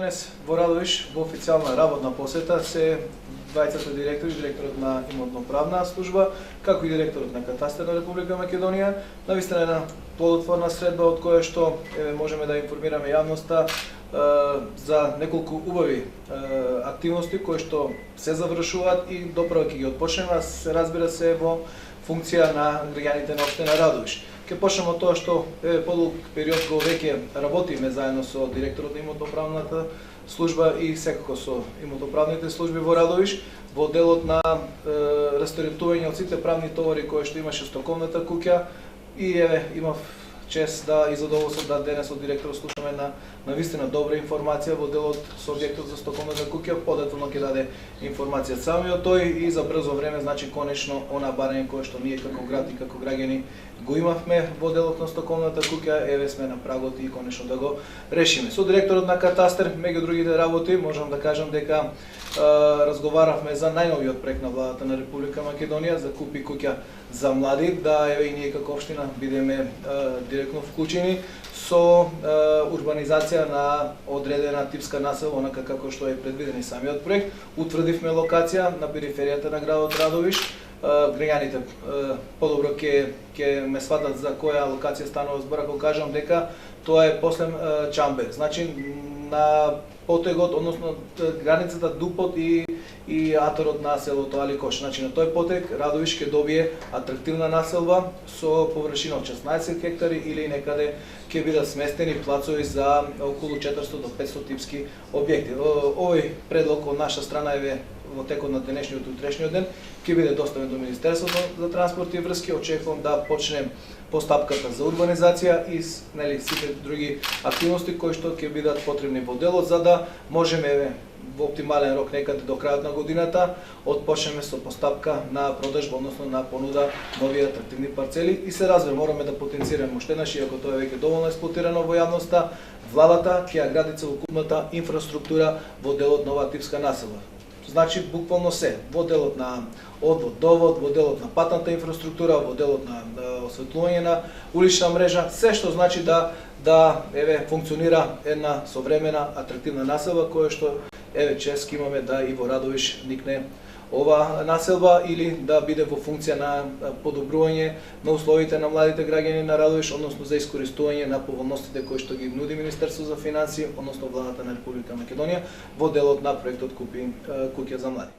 денес во Радовиш во официјална работна посета се двајцата директори, директорот на имотно-правна служба, како и директорот на Катастар на Република Македонија. Навистина една плодотворна средба од која што можеме да информираме јавноста за неколку убави активности кои што се завршуваат и доправа ќе ги отпочнеме, се разбира се во функција на граѓаните на општина Радовиш. Ке почнеме од тоа што подолг период го веќе работиме заедно со директорот на имотно-правната служба и секако со имотно-правните служби во Радовиш во делот на рестаритување од сите правни товари кои што имаше стоковната куќа и имав чест да и задоволство да денес од директорот слушаме на навистина добра информација во делот со објектот за стоковната куќа. Подетално ќе даде информација самиот тој и за брзо време, значи конечно она барање кое што ние како град и како граѓани го имавме во делот на стоковната куќа, еве сме на прагот и конечно да го решиме. Со директорот на Катастар, меѓу другите работи, можам да кажам дека разговаравме за најновиот проект на владата на Република Македонија за купи куќа за млади, да еве и ние како општина бидеме директно вклучени со урбанизација на одредена типска населба, онака како што е предвиден и самиот проект. Утврдивме локација на периферијата на градот Радовиш. Граѓаните подобро ќе ме сватат за која локација станува збор ако кажам дека тоа е после Чамбе. Значи на потегот, односно границата Дупот и аторот на селото Аликош. Значи на тој потег Радовиш ќе добие атрактивна населба со површина од 16 хектари или некаде ќе бидат сместени плацови за околу 400 до 500 типски објекти. Овој предлог од наша страна е во текот на денешниот и утрешниот ден ќе биде доставен до Министерството за транспорт и врски. Очекувам да почнем постапката за урбанизација и сите други активности кои што ќе бидат потребни во делот за да можеме во оптимален рок некаде до крајот на годината отпочнеме со постапка на продажба, односно на понуда нови атрактивни парцели и се разбира мораме да потенцираме уште еднаш, иако тоа е веќе доволно експлоатирано во јавноста, владата ќе ја гради целокупната инфраструктура во делот на оваа типска населба. Значи буквално се во делот на одвод, довод, во делот на патната инфраструктура, во делот на осветлување на улична мрежа, се што значи да функционира една современа атрактивна населба која што чест имаме да и во Радовиш никне ова населба или да биде во функција на подобрување на условите на младите граѓани на Радовиш, односно за искористување на поволностите кои што ги нуди Министерство за финансии, односно владата на Република Македонија во делот на проектот Купи куќа за млади.